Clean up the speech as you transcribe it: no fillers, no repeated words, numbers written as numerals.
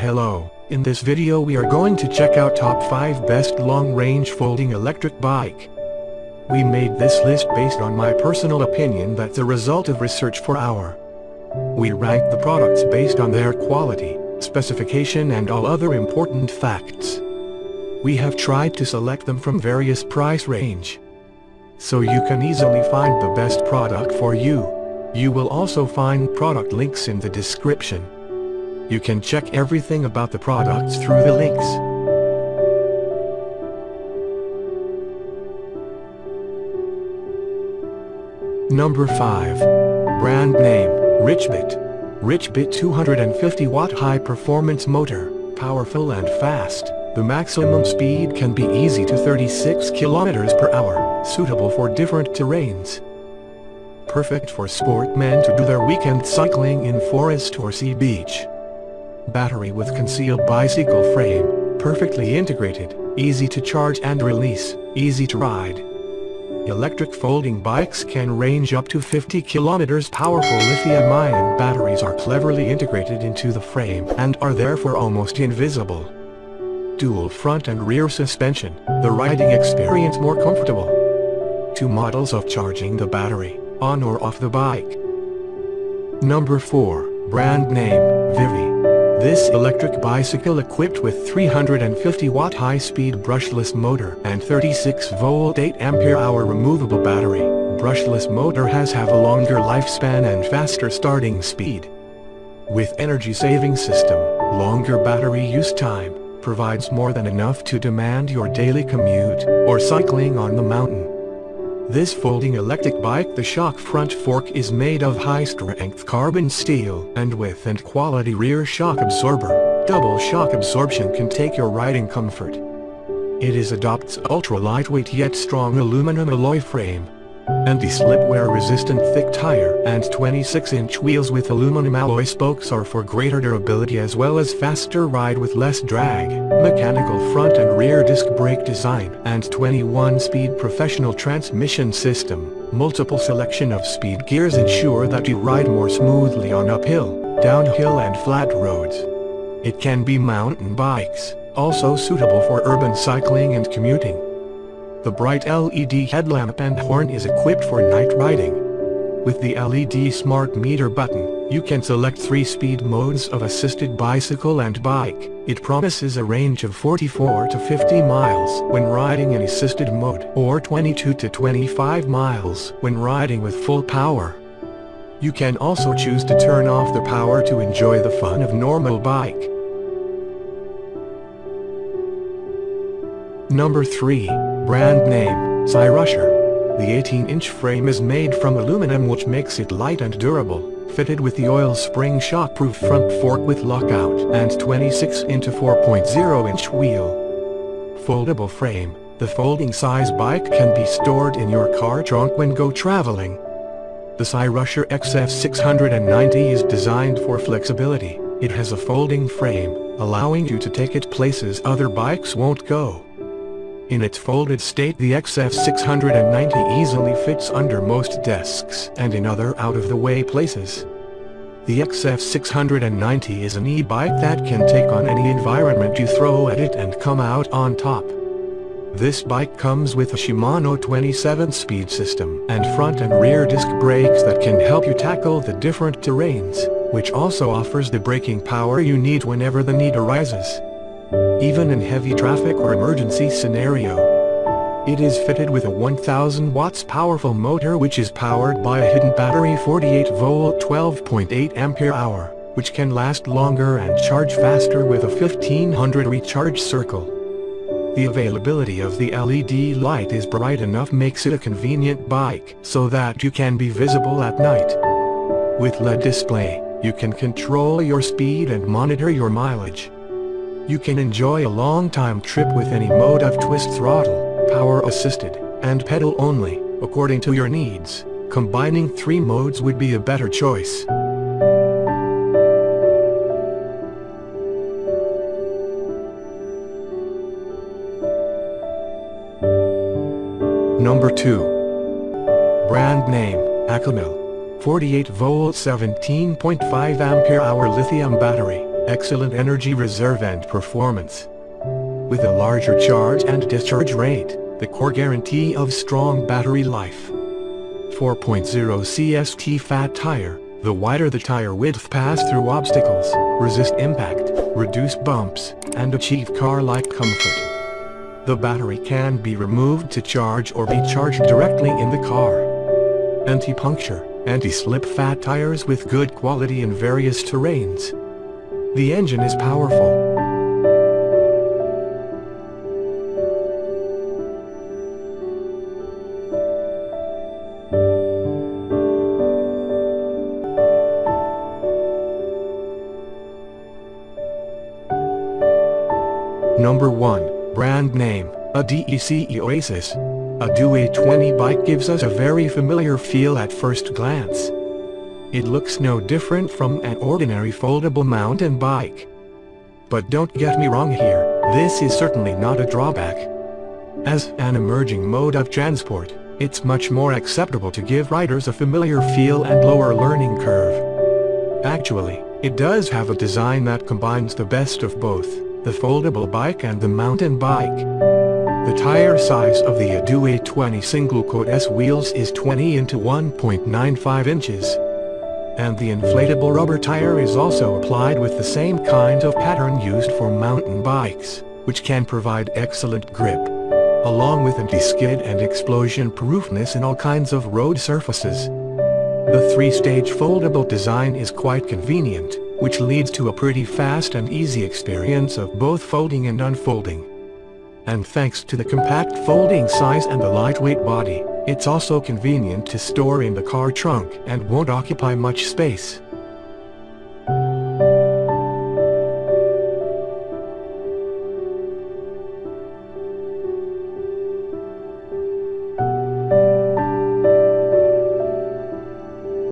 Hello, in this video we are going to check out top 5 best long-range folding electric bike. We made this list based on my personal opinion that's a result of research for our. We ranked the products based on their quality, specification and all other important facts. We have tried to select them from various price range, so you can easily find the best product for you. You will also find product links in the description. You can check everything about the products through the links. Number 5. Brand name, Richbit. Richbit 250 watt high performance motor, powerful and fast. The maximum speed can be easy to 36 km/h, suitable for different terrains. Perfect for sportmen to do their weekend cycling in forest or sea beach. Battery with concealed bicycle frame, perfectly integrated, easy to charge and release, easy to ride. Electric folding bikes can range up to 50 km. Powerful lithium-ion batteries are cleverly integrated into the frame and are therefore almost invisible. Dual front and rear suspension, the riding experience more comfortable. 2 models of charging the battery, on or off the bike. Number 4, brand name, Vivi. This electric bicycle equipped with 350 watt high-speed brushless motor and 36 volt 8 ampere hour removable battery. Brushless motor has a longer lifespan and faster starting speed. With energy-saving system, longer battery use time, provides more than enough to demand your daily commute or cycling on the mountain. This folding electric bike, the shock front fork is made of high-strength carbon steel and with and quality rear shock absorber. Double shock absorption can take your riding comfort. It adopts ultra-lightweight yet strong aluminum alloy frame, anti-slip-wear resistant thick tire and 26-inch wheels with aluminum alloy spokes are for greater durability as well as faster ride with less drag. Mechanical front and rear disc brake design and 21-speed professional transmission system. Multiple selection of speed gears ensure that you ride more smoothly on uphill, downhill and flat roads. It can be mountain bikes, also suitable for urban cycling and commuting. The bright LED headlamp and horn is equipped for night riding. With the LED smart meter button, you can select 3 speed modes of assisted bicycle and bike. It promises a range of 44 to 50 miles when riding in assisted mode or 22 to 25 miles when riding with full power. You can also choose to turn off the power to enjoy the fun of normal bike. Number 3. Brand name, Zyrusher. The 18-inch frame is made from aluminum which makes it light and durable, fitted with the oil spring shock-proof front fork with lockout and 26 into 4.0-inch wheel. Foldable frame, the folding size bike can be stored in your car trunk when go traveling. The Zyrusher XF690 is designed for flexibility. It has a folding frame, allowing you to take it places other bikes won't go. In its folded state, the XF690 easily fits under most desks and in other out-of-the-way places. The XF690 is an e-bike that can take on any environment you throw at it and come out on top. This bike comes with a Shimano 27-speed system and front and rear disc brakes that can help you tackle the different terrains, which also offers the braking power you need whenever the need arises. Even in heavy traffic or emergency scenario. It is fitted with a 1000 watts powerful motor which is powered by a hidden battery 48 volt 12.8 ampere hour, which can last longer and charge faster with a 1500 recharge circle. The availability of the LED light is bright enough makes it a convenient bike so that you can be visible at night. With LED display, you can control your speed and monitor your mileage. You can enjoy a long time trip with any mode of twist throttle, power assisted, and pedal only, according to your needs. Combining 3 modes would be a better choice. Number 2. Brand name, Akamil. 48 volt 17.5 ampere hour lithium battery. excellent energy reserve and performance. With a larger charge and discharge rate, the core guarantee of strong battery life. 4.0 CST fat tire. The wider the tire width, pass through obstacles, resist impact, reduce bumps, and achieve car-like comfort. The battery can be removed to charge or be charged directly in the car. Anti-puncture, anti-slip fat tires with good quality in various terrains. The engine is powerful. Number 1, brand name, Adua Oasis. Adua 20 bike gives us a very familiar feel at first glance. It looks no different from an ordinary foldable mountain bike. But don't get me wrong here, this is certainly not a drawback. As an emerging mode of transport, it's much more acceptable to give riders a familiar feel and lower learning curve. Actually, it does have a design that combines the best of both, the foldable bike and the mountain bike. The tire size of the Adua 20 single Cordless wheels is 20 into 1.95 inches. And the inflatable rubber tire is also applied with the same kind of pattern used for mountain bikes, which can provide excellent grip, along with anti-skid and explosion-proofness in all kinds of road surfaces. The 3-stage foldable design is quite convenient, which leads to a pretty fast and easy experience of both folding and unfolding. And thanks to the compact folding size and the lightweight body, it's also convenient to store in the car trunk and won't occupy much space.